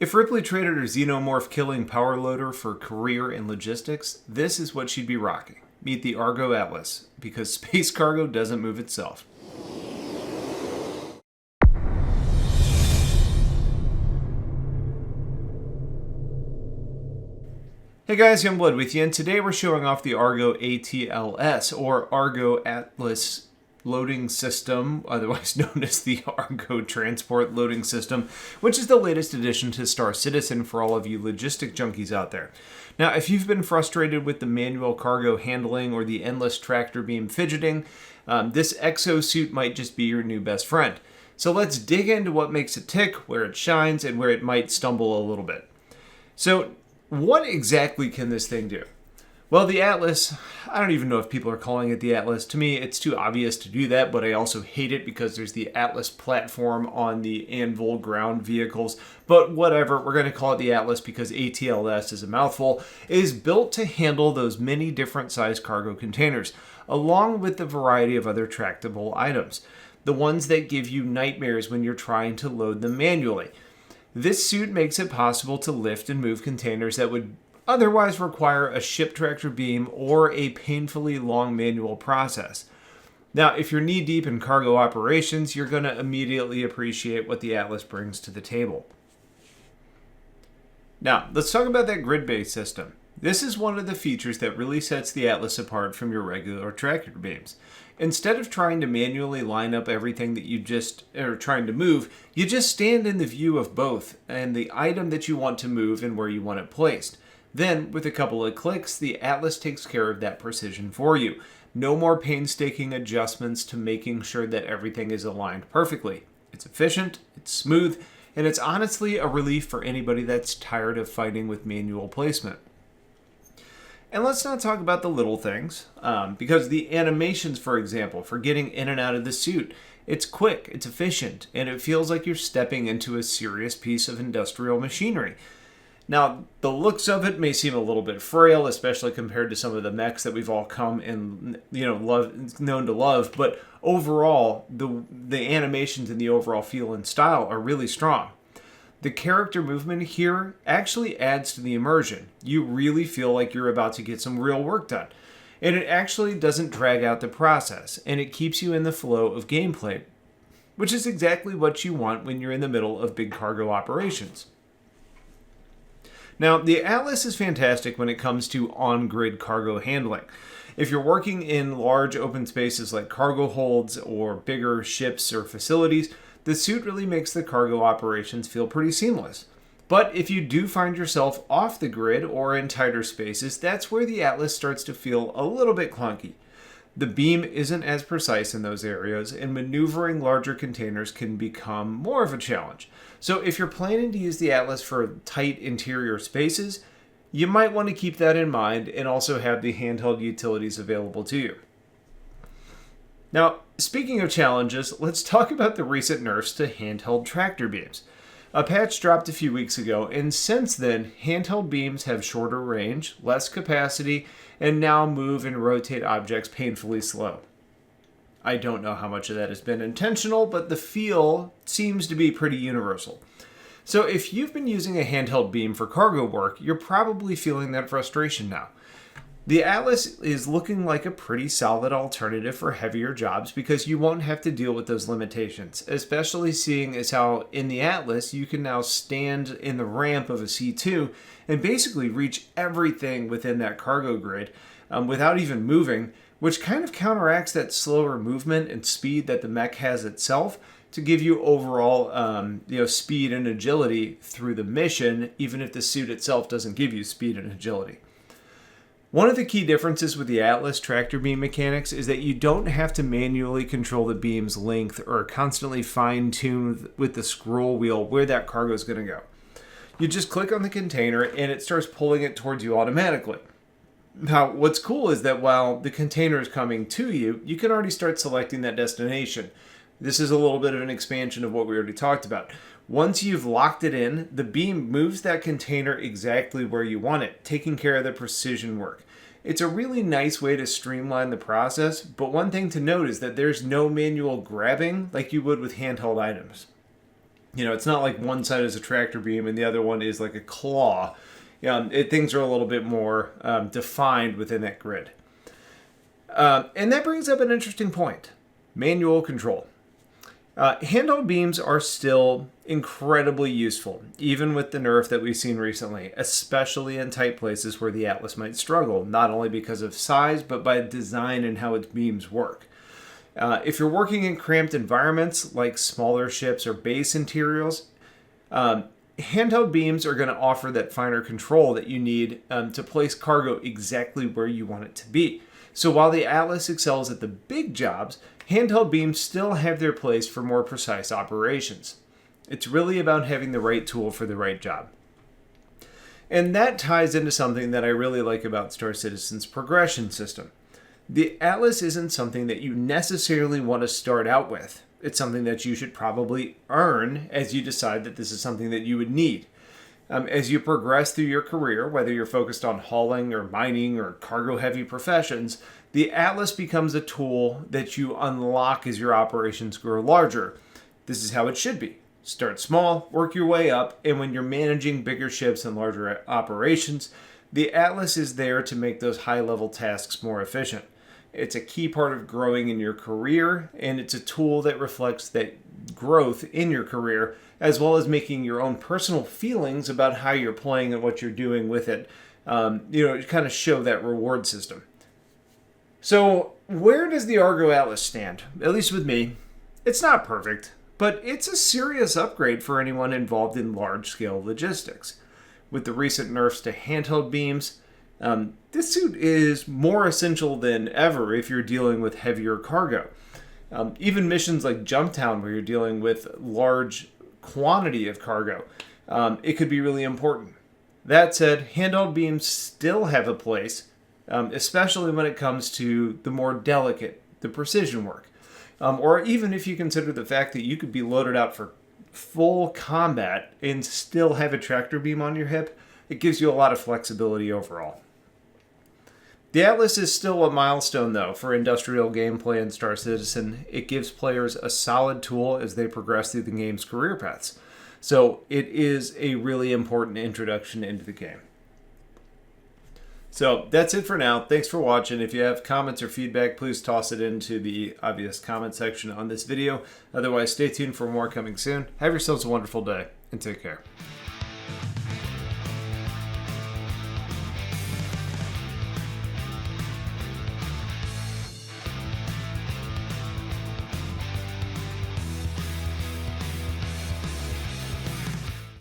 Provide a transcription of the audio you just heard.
If Ripley traded her xenomorph killing power loader for career and logistics, this is what she'd be rocking. Meet the ARGO Atlas, because space cargo doesn't move itself. Hey guys, Youngblood with you, and today we're showing off the ARGO ATLS, or ARGO Atlas Loading System, otherwise known as the ARGO Transport Loading System, which is the latest addition to Star Citizen for all of you logistic junkies out there. Now, if you've been frustrated with the manual cargo handling or the endless tractor beam fidgeting, this exosuit might just be your new best friend. So let's dig into what makes it tick, where it shines, and where it might stumble a little bit. So, what exactly can this thing do? Well, the Atlas, I don't even know if people are calling it the Atlas. To me, it's too obvious to do that, but I also hate it because there's the Atlas platform on the Anvil ground vehicles. But whatever, we're going to call it the Atlas because ATLS is a mouthful. It is built to handle those many different size cargo containers, along with the variety of other tractable items. The ones that give you nightmares when you're trying to load them manually. This suit makes it possible to lift and move containers that would otherwise require a ship tractor beam or a painfully long manual process. Now, if you're knee-deep in cargo operations, you're going to immediately appreciate what the Atlas brings to the table. Now, let's talk about that grid-based system. This is one of the features that really sets the Atlas apart from your regular tractor beams. Instead of trying to manually line up everything that you just are trying to move, you just stand in the view of both and the item that you want to move and where you want it placed. Then, with a couple of clicks, the Atlas takes care of that precision for you. No more painstaking adjustments to making sure that everything is aligned perfectly. It's efficient, it's smooth, and it's honestly a relief for anybody that's tired of fighting with manual placement. And let's not talk about the little things, because the animations, for example, for getting in and out of the suit, it's quick, it's efficient, and it feels like you're stepping into a serious piece of industrial machinery. Now, the looks of it may seem a little bit frail, especially compared to some of the mechs that we've all come and known to love, but overall, the animations and the overall feel and style are really strong. The character movement here actually adds to the immersion. You really feel like you're about to get some real work done. And it actually doesn't drag out the process, and it keeps you in the flow of gameplay, which is exactly what you want when you're in the middle of big cargo operations. Now, the Atlas is fantastic when it comes to on-grid cargo handling. If you're working in large open spaces like cargo holds or bigger ships or facilities, the suit really makes the cargo operations feel pretty seamless. But if you do find yourself off the grid or in tighter spaces, that's where the Atlas starts to feel a little bit clunky. The beam isn't as precise in those areas, and maneuvering larger containers can become more of a challenge. So if you're planning to use the Atlas for tight interior spaces, you might want to keep that in mind and also have the handheld utilities available to you. Now, speaking of challenges, let's talk about the recent nerfs to handheld tractor beams. A patch dropped a few weeks ago, and since then, handheld beams have shorter range, less capacity, and now move and rotate objects painfully slow. I don't know how much of that has been intentional, but the feel seems to be pretty universal. So if you've been using a handheld beam for cargo work, you're probably feeling that frustration now. The Atlas is looking like a pretty solid alternative for heavier jobs because you won't have to deal with those limitations, especially seeing as how in the Atlas you can now stand in the ramp of a C2 and basically reach everything within that cargo grid without even moving, which kind of counteracts that slower movement and speed that the mech has itself to give you overall speed and agility through the mission, even if the suit itself doesn't give you speed and agility. One of the key differences with the Atlas tractor beam mechanics is that you don't have to manually control the beam's length or constantly fine-tune with the scroll wheel where that cargo is going to go. You just click on the container and it starts pulling it towards you automatically. Now, what's cool is that while the container is coming to you, you can already start selecting that destination. This is a little bit of an expansion of what we already talked about. Once you've locked it in, the beam moves that container exactly where you want it, taking care of the precision work. It's a really nice way to streamline the process, but one thing to note is that there's no manual grabbing like you would with handheld items. It's not like one side is a tractor beam and the other one is like a claw. Things are a little bit more defined within that grid. And that brings up an interesting point. Manual control. Handheld beams are still incredibly useful, even with the nerf that we've seen recently, especially in tight places where the Atlas might struggle, not only because of size, but by design and how its beams work. If you're working in cramped environments like smaller ships or base interiors, handheld beams are going to offer that finer control that you need to place cargo exactly where you want it to be. So while the Atlas excels at the big jobs, handheld beams still have their place for more precise operations. It's really about having the right tool for the right job. And that ties into something that I really like about Star Citizen's progression system. The Atlas isn't something that you necessarily want to start out with. It's something that you should probably earn as you decide that this is something that you would need. As you progress through your career, whether you're focused on hauling or mining or cargo-heavy professions, the Atlas becomes a tool that you unlock as your operations grow larger. This is how it should be. Start small, work your way up, and when you're managing bigger ships and larger operations, the Atlas is there to make those high-level tasks more efficient. It's a key part of growing in your career, and it's a tool that reflects that growth in your career, as well as making your own personal feelings about how you're playing and what you're doing with it, to kind of show that reward system. So where does the ARGO Atlas stand? At least with me, it's not perfect, but it's a serious upgrade for anyone involved in large-scale logistics. With the recent nerfs to handheld beams, this suit is more essential than ever if you're dealing with heavier cargo. Even missions like Jumptown, where you're dealing with large quantity of cargo, it could be really important. That said, handheld beams still have a place, especially when it comes to the more delicate, the precision work. Or even if you consider the fact that you could be loaded out for full combat and still have a tractor beam on your hip, it gives you a lot of flexibility overall. The Atlas is still a milestone, though, for industrial gameplay in Star Citizen. It gives players a solid tool as they progress through the game's career paths. So it is a really important introduction into the game. So that's it for now. Thanks for watching. If you have comments or feedback, please toss it into the obvious comment section on this video. Otherwise, stay tuned for more coming soon. Have yourselves a wonderful day, and take care.